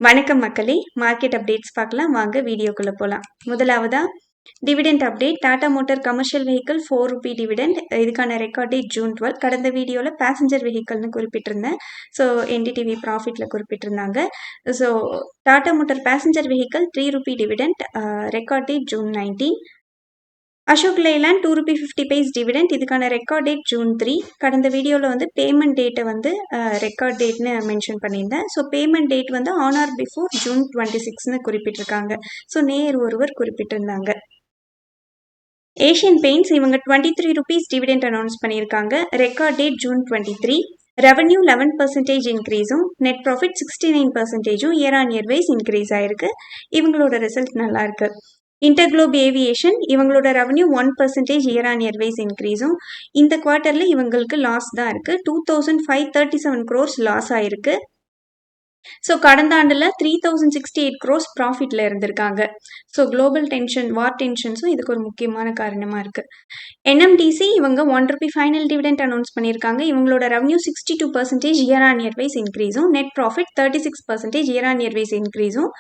வணக்கம் மக்களே, market updates பார்க்கலாம் வாங்க வீடியோக்குள்ள போலாம். முதலாவதா dividend update. Tata motor commercial vehicle 4 rupee dividend. இதுக்கான ரெக்கார்ட் டேட் ஜூன் 12. கடந்த வீடியோவில் பேசஞ்சர் வெஹிக்கிள்னு குறிப்பிட்டிருந்தேன். ஸோ என்டிடிவி ப்ராஃபிட்டில் குறிப்பிட்டிருந்தாங்க. So Tata motor passenger vehicle 3 rupee dividend, record date June 19. Ashok Leyland 2 rupee 50 paise dividend. இதுக்கான ரெக்கார்ட் டேட் ஜூன் 3. கடந்த வீடியோவில் வந்து பேமெண்ட் டேட்டை வந்து ரெக்கார்ட் டேட்னு மென்ஷன் பண்ணியிருந்தேன். ஸோ பேமெண்ட் டேட் வந்து ஆன் ஆர் பிஃபோர் ஜூன் 26ன்னு குறிப்பிட்டிருக்காங்க. ஸோ நேர் ஒருவர் குறிப்பிட்டிருந்தாங்க. ஏஷியன் பெயிண்ட்ஸ் இவங்க 23 ரூபீஸ் டிவிடெண்ட் அனௌன்ஸ் பண்ணியிருக்காங்க. Record date June 23. ரெவன்யூ 11% இன்க்ரீஸும், net profit 69%, year on year wise increase ஆயிருக்கு. இவங்களோட ரிசல்ட் நல்லா இருக்கு. இன்டர்குளோப் ஏவியேஷன் இவங்களோட revenue 1% year on year wise இன்க்ரீஸும். இந்த குவார்ட்டரில் இவங்களுக்கு லாஸ் தான் இருக்கு. 2537 crores லாஸ் ஆயிருக்கு. ஸோ கடந்த ஆண்டில் 3068 crores ப்ராஃபிட்ல இருந்திருக்காங்க. ஸோ குளோபல் டென்ஷன், வார் டென்ஷன்ஸும் இதுக்கு ஒரு முக்கியமான காரணமாக இருக்கு. என்எம்டிசி இவங்க 1 ரூபி ஃபைனல் டிவிடெண்ட் அனௌன்ஸ் பண்ணியிருக்காங்க. இவங்களோட revenue 62% year on year wise இன்க்ரீஸும், net profit 36% year on year wise இன்க்ரீஸும்,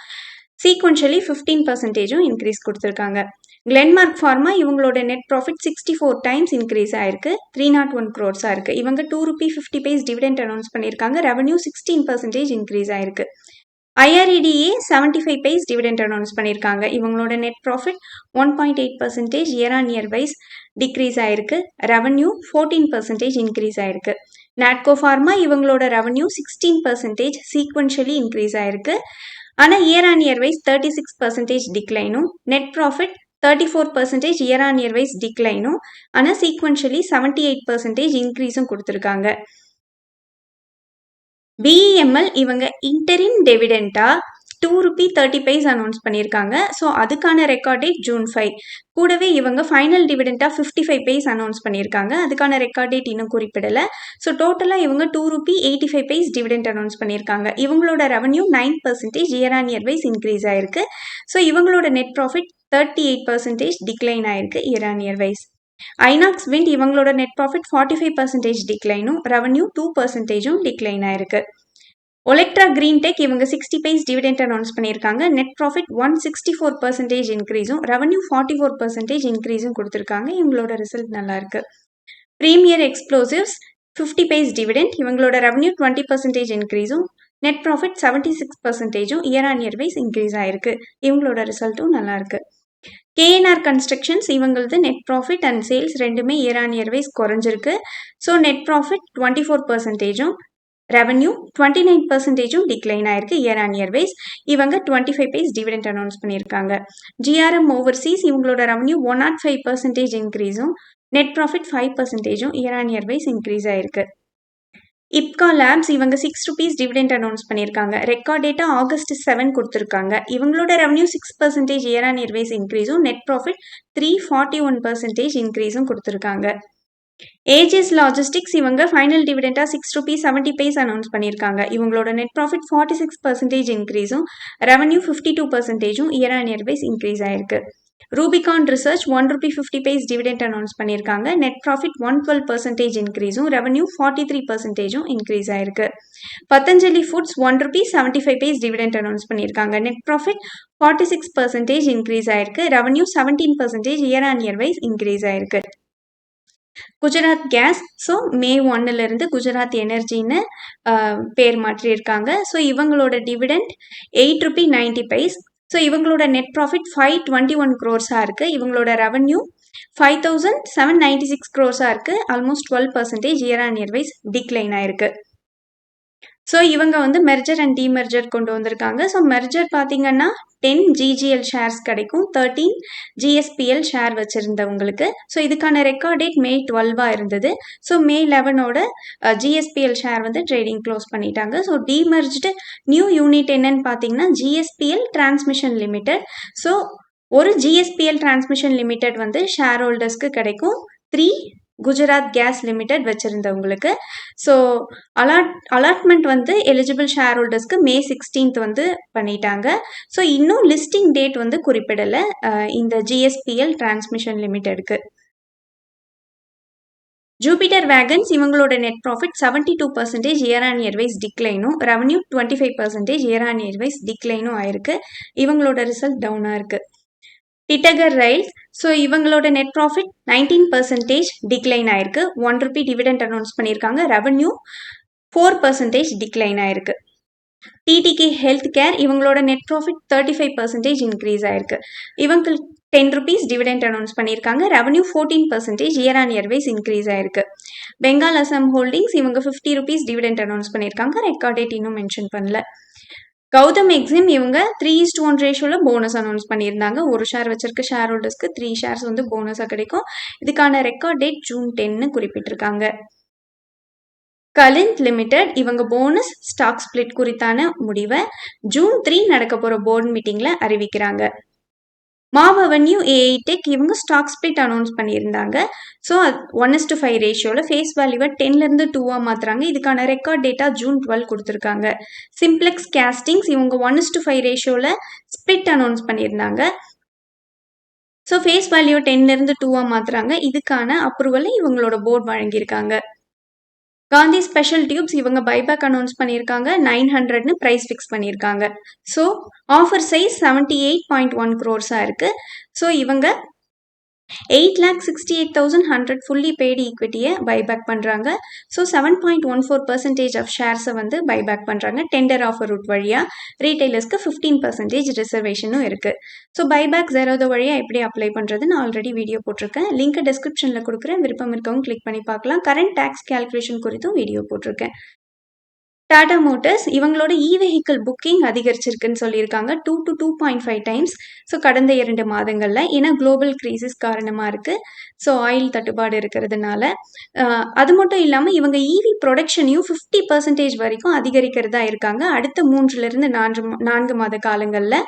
சீக்வென்ஷியலி 15% இன்க்ரீஸ் கொடுத்துருக்காங்க. கிளென்மார்க் ஃபார்மா இவங்களோட நெட் ப்ராஃபிட் 64 times இன்க்ரீஸ் ஆயிருக்கு. 301 crores இருக்கு. இவங்க 2 ரூபி 50 பைஸ் டிவிடெண்ட் அனௌன்ஸ் பண்ணியிருக்காங்க. ரெவன்யூ 16% இன்க்ரீஸ் ஆயிருக்கு. ஐஆர்இடிஏ 75 பைஸ் டிவிடெண்ட் அனௌன்ஸ் பண்ணியிருக்காங்க. இவங்களோட net profit 1.8% year on year wise decrease ஆயிருக்கு. ரெவன்யூ 14% இன்க்ரீஸ் ஆயிருக்கு. நாட்கோ ஃபார்மா இவங்களோட ரெவன்யூ 16% சீக்வென்ஷியலி இன்க்ரீஸ் ஆயிருக்கு. ஆனால் இயர் ஆன் இயர் வைஸ் 36% டிக்ளைனும், net profit 34% year on year wise டிக்ளைனும், ஆனால் சீக்வென்ஷியலி 78% இன்க்ரீஸும் கொடுத்துருக்காங்க. பிஇஎம்எல் இவங்க இன்டரிம் டெவிடெண்டா 2 ரூபி 30 பைஸ் அனௌன்ஸ் பண்ணியிருக்காங்க. ஸோ அதுக்கான ரெக்கார்ட் டேட் ஜூன் 5. கூடவே இவங்க ஃபைனல் டிவிடெண்டா 55 பைஸ் அனௌன்ஸ் பண்ணியிருக்காங்க. அதுக்கான ரெக்கார்ட் டேட் இன்னும் குறிப்பிடலை. ஸோ டோட்டலாக இவங்க 2 ரூபி 85 பைஸ் டிவிடெண்ட் அனௌன்ஸ் பண்ணியிருக்காங்க. இவங்களோட revenue 9% year on year wise increase ஆயிருக்கு. ஸோ இவங்களோட நெட் ப்ராஃபிட் 38% டிக்ளைன் ஆயிருக்கு year on year wise. Inox wind இவங்களோட நெட் ப்ராஃபிட் 45% டிக்ளைனும், ரெவன்யூ 2% டிக்ளைன் ஆயிருக்கு. ஒலெக்ட்ரா கிரீன் டெக் இவங்க 60 பைஸ் டிவிடெண்ட் அனௌன்ஸ் பண்ணியிருக்காங்க. நெட் ப்ராஃபிட் 164% இன்க்ரீஸும், ரெவன்யூ 44% இன்க்ரீஸும் கொடுத்துருக்காங்க. இவங்களோட ரிசல்ட் நல்லா இருக்கு. ப்ரீமியர் எக்ஸ்ப்ளோசிவ்ஸ் 50 பைஸ் டிவிடெண்ட், இவங்களோட ரெவன்யூ 20% இன்க்ரீஸும், net profit 76% year on year wise increase ஆயிருக்கு. இவங்களோட ரிசல்ட்டும் நல்லா இருக்கு. கேஎன்ஆர் கன்ஸ்ட்ரக்ஷன்ஸ் இவங்களது நெட் ப்ராஃபிட் அண்ட் சேல்ஸ் ரெண்டுமே இயர் ஆன் இயர் வைஸ் குறைஞ்சிருக்கு. So net profit 24%, revenue 29% decline ஆயிருக்கு இயர் ஆன் இயர் வைஸ். இவங்க 25 பைஸ் டிவிடெண்ட் அனௌன்ஸ் பண்ணியிருக்காங்க. ஜிஆர்எம் ஓவர்சீஸ் இவங்களோட ரெவன்யூ 105% இன்க்ரீஸும், net profit 5% year on year wise increase ஆயிருக்கு. Ipca labs இவங்க 6 ரூபீஸ் டிவிடெண்ட் அனௌன்ஸ் பண்ணியிருக்காங்க. ரெக்கார்ட் டேட்டா August 7 கொடுத்துருக்காங்க. இவங்களோட revenue 6% year on year wise இன்க்ரீஸும், நெட் ப்ராஃபிட் 341% இன்க்ரீஸும் கொடுத்துருக்காங்க. ஏஜிஎஸ் லாஜிஸ்டிக்ஸ் இவங்க ஃபைனல் டிவிடெண்டா 6 ரூபீஸ் 70 பைஸ் அனௌன்ஸ் பண்ணியிருக்காங்க. இவங்களோட நெட் ப்ராஃபிட் 46% இன்க்ரீஸும், revenue 52% year on year wise increase ஆயிருக்கு. Rubicon research 1 rupee 50 paise dividend announce பண்ணியிருக்காங்க. நெட் ப்ராஃபிட் 112% இன்க்ரீஸும், ரெவன்யூ 43% இன்க்ரீஸ் ஆயிருக்கு. Patanjali foods 1 rupee 75 paise dividend announce பண்ணியிருக்காங்க. நெட் ப்ராஃபிட் 46% இன்க்ரீஸ் ஆயிருக்கு. Revenue 17% year on year wise increase ஆயிருக்கு. Gujarat gas so May 1 Gujarat எனர்ஜின்னு பேர் மாற்றியிருக்காங்க. ஸோ இவங்களோட டிவிடெண்ட் 8 ரூபி 90 பைஸ். ஸோ இவங்களோட நெட் ப்ராஃபிட் 521 crores இருக்குது. இவங்களோட ரெவன்யூ 5796 crores இருக்குது. Almost 12% year on year wise decline ஆயிருக்கு. ஸோ இவங்க வந்து மெர்ஜர் அண்ட் டிமெர்ஜர் கொண்டு வந்திருக்காங்க. ஸோ மெர்ஜர் பார்த்தீங்கன்னா 10 GGL ஷேர்ஸ் கிடைக்கும், 13 GSPL ஷேர் வச்சுருந்தவங்களுக்கு. ஸோ இதுக்கான ரெக்கார்ட் டேட் மே 12 இருந்தது. ஸோ மே 11 GSPL ஷேர் வந்து ட்ரேடிங் க்ளோஸ் பண்ணிட்டாங்க. ஸோ டிமெர்ஜ்டு நியூ யூனிட் என்னன்னு பார்த்தீங்கன்னா GSPL டிரான்ஸ்மிஷன் லிமிடெட். ஸோ ஒரு GSPL டிரான்ஸ்மிஷன் லிமிடெட் வந்து ஷேர் ஹோல்டர்ஸ்க்கு கிடைக்கும், 3 குஜராத் கேஸ் லிமிடெட் வச்சுருந்தவங்களுக்கு. ஸோ அலாட்மெண்ட் வந்து எலிஜிபிள் ஷேர் ஹோல்டர்ஸ்க்கு மே 16 வந்து பண்ணிட்டாங்க. ஸோ இன்னும் லிஸ்டிங் டேட் வந்து குறிப்பிடலை இந்த GSPL டிரான்ஸ்மிஷன் லிமிடெடுக்கு. ஜூபிட்டர் வேகன்ஸ் இவங்களோட net profit 72% year on year wise டிக்ளைனும், revenue 25% year on year wise டிக்ளைனும் ஆயிருக்கு. இவங்களோட ரிசல்ட் டவுனாக இருக்கு. டிட்டகர் ரயில்ஸ், ஸோ இவங்களோட நெட் ப்ராஃபிட் 19% டிக்ளைன் ஆயிருக்கு. ₹1 டிவிடெண்ட் அனௌன்ஸ் பண்ணியிருக்காங்க. ரெவன்யூ 4% டிக்ளைன் ஆயிருக்கு. டிடிகே ஹெல்த் கேர் இவங்களோட நெட் ப்ராஃபிட் 35% இன்க்ரீஸ் ஆயிருக்கு. இவங்க ₹10 டிவிடெண்ட் அனௌன்ஸ் பண்ணியிருக்காங்க. Revenue 14% year on year wise increase ஆயிருக்கு. பெங்கால் அசாம் ஹோல்டிங்ஸ் இவங்க ₹50 டிவிடெண்ட் அனௌன்ஸ் பண்ணியிருக்காங்க. ரெக்கார்ட் டேட் இன்னும் மென்ஷன் பண்ணல. கௌதம் எக்ஸிம் இவங்க 3:1 ரேஷியோவில் போனஸ் அனௌன்ஸ் பண்ணியிருந்தாங்க. ஒரு ஷேர் வச்சிருக்க ஷேர் ஹோல்டர்ஸ்க்கு 3 ஷேர்ஸ் வந்து போனஸாக கிடைக்கும். இதுக்கான ரெக்கார்ட் டேட் ஜூன் 10 குறிப்பிட்டிருக்காங்க. கலிந்த் லிமிடெட் இவங்க போனஸ் ஸ்டாக் ஸ்பிளிட் குறித்தான முடிவை ஜூன் 3 நடக்க போகிற போர்டு மீட்டிங்கில் அறிவிக்கிறாங்க. மாவென்யூ ஏஐ டெக் இவங்க ஸ்டாக் ஸ்பிளிட் அனௌன்ஸ் பண்ணியிருந்தாங்க. ஸோ 1:5 ரேஷியோவில் ஃபேஸ் வேல்யூவை 10லேருந்து 2 மாற்றுறாங்க. இதுக்கான ரெக்கார்ட் டேட்டா ஜூன் 12 கொடுத்துருக்காங்க. சிம்ப்ளெக்ஸ் கேஸ்டிங்ஸ் இவங்க 1:5 ரேஷியோவில் ஸ்பிளிட் அனௌன்ஸ் பண்ணியிருந்தாங்க. ஸோ ஃபேஸ் வேல்யூ 10லேருந்து 2 மாற்றுறாங்க. இதுக்கான அப்ரூவலை இவங்களோட போர்டு வழங்கியிருக்காங்க. காந்தி ஸ்பெஷல் டியூப்ஸ் இவங்க பைபேக் அனௌன்ஸ் பண்ணியிருக்காங்க. 900ன்னு ப்ரைஸ் ஃபிக்ஸ் பண்ணியிருக்காங்க. ஸோ ஆஃபர் சைஸ் 78.1 crores இருக்கு. ஸோ இவங்க 8,68,100 ஃபுல்லி பெய்டு ஈக்விட்டியை பைபேக் பண்ணுறாங்க. ஸோ 7.14% ஆஃப் ஷேர்ஸை வந்து பைபேக் பண்ணுறாங்க. டெண்டர் ஆஃபர் ரூட் வழியாக ரீட்டைலர்ஸ்க்கு 15% ரிசர்வேஷனும் இருக்குது. ஸோ பைபேக் ஜெரோதோ வழியாக எப்படி அப்ளை பண்ணுறது நான் ஆல்ரெடி வீடியோ போட்டிருக்கேன். லிங்க்கை டிஸ்கிரிப்ஷனில் கொடுக்குறேன். விருப்பம் இருக்கவங்க கிளிக் பண்ணி பார்க்கலாம். கரண்ட் டேக்ஸ் கேல்குலேஷன் குறித்தும் வீடியோ போட்டிருக்கேன். டாடா மோட்டர்ஸ் இவங்களோட வெஹிக்கிள் புக்கிங் அதிகரிச்சிருக்குன்னு சொல்லியிருக்காங்க 2 to 2.5 times. ஸோ கடந்த 2 மாதங்களில் ஏன்னா குளோபல் கிரைசிஸ் காரணமாக இருக்குது. ஸோ ஆயில் தட்டுப்பாடு இருக்கிறதுனால அது மட்டும் இல்லாமல் இவங்க ப்ரொடக்ஷனையும் 50% வரைக்கும் அதிகரிக்கிறதா இருக்காங்க. அடுத்த 3லிருந்து 4 மாத காலங்களில்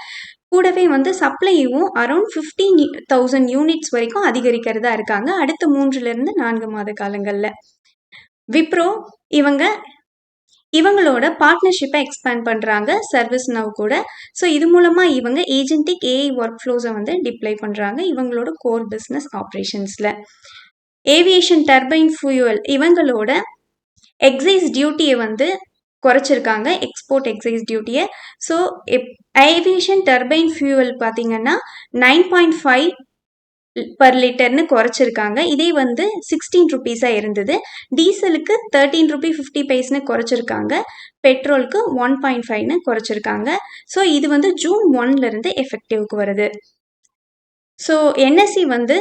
கூடவே வந்து சப்ளையும் அரௌண்ட் 15,000 யூனிட்ஸ் வரைக்கும் அதிகரிக்கிறதா இருக்காங்க அடுத்த 3லிருந்து 4 மாத காலங்களில். விப்ரோ இவங்களோட பார்ட்னர்ஷிப்பை எக்ஸ்பேண்ட் பண்ணுறாங்க சர்வீஸ் நவ் கூட. ஸோ இது மூலமாக இவங்க ஏஜென்டிக் ஏஐ ஒர்க் ஃப்ளோஸை வந்து டிப்ளை பண்ணுறாங்க இவங்களோட கோர் பிஸ்னஸ் ஆப்ரேஷன்ஸில். ஏவியேஷன் டர்பைன் ஃபியூவல் இவங்களோட எக்ஸைஸ் டியூட்டியை வந்து குறைச்சிருக்காங்க, எக்ஸ்போர்ட் எக்ஸைஸ் டியூட்டியை. ஸோ ஏவியேஷன் டர்பைன் ஃபியூவல் பார்த்தீங்கன்னா 9.5 per லிட்டர்னு குறைச்சிருக்காங்க. இதே வந்து ₹16 இருந்தது. டீசலுக்கு ₹13.50 குறைச்சிருக்காங்க. பெட்ரோலுக்கு 1.5 குறைச்சிருக்காங்க. ஸோ இது வந்து ஜூன் 1லேருந்து எஃபெக்டிவ்க்கு வருது. ஸோ என்எஸ்சி வந்து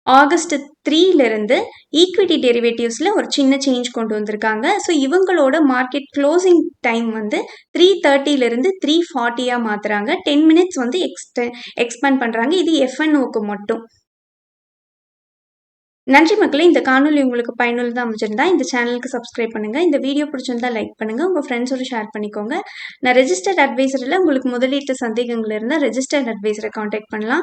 ஆகஸ்ட் 3லேருந்து ஈக்விட்டி டெரிவேட்டிவ்ஸில் ஒரு சின்ன சேஞ்ச் கொண்டு வந்திருக்காங்க. ஸோ இவங்களோட மார்க்கெட் க்ளோசிங் டைம் வந்து 3:30லேருந்து 3:40 மாற்றுறாங்க. 10 minutes வந்து எக்ஸ்பேண்ட் பண்ணுறாங்க. இது எஃப்என்ஓக்கு மட்டும். நன்றி மக்களே. இந்த காணொலி உங்களுக்கு பயனுள்ளதாக அமைச்சிருந்தா இந்த சேனலுக்கு சப்ஸ்கிரைப் பண்ணுங்கள். இந்த வீடியோ பிடிச்சிருந்தா லைக் பண்ணுங்கள். உங்கள் ஃப்ரெண்ட்ஸோட ஷேர் பண்ணிக்கோங்க. நான் ரெஜிஸ்டர்ட் அட்வைசரில் உங்களுக்கு முதலீட்டு சந்தேகங்கள் இருந்தால் ரெஜிஸ்டர்ட் அட்வைசரை காண்டாக்ட் பண்ணலாம்.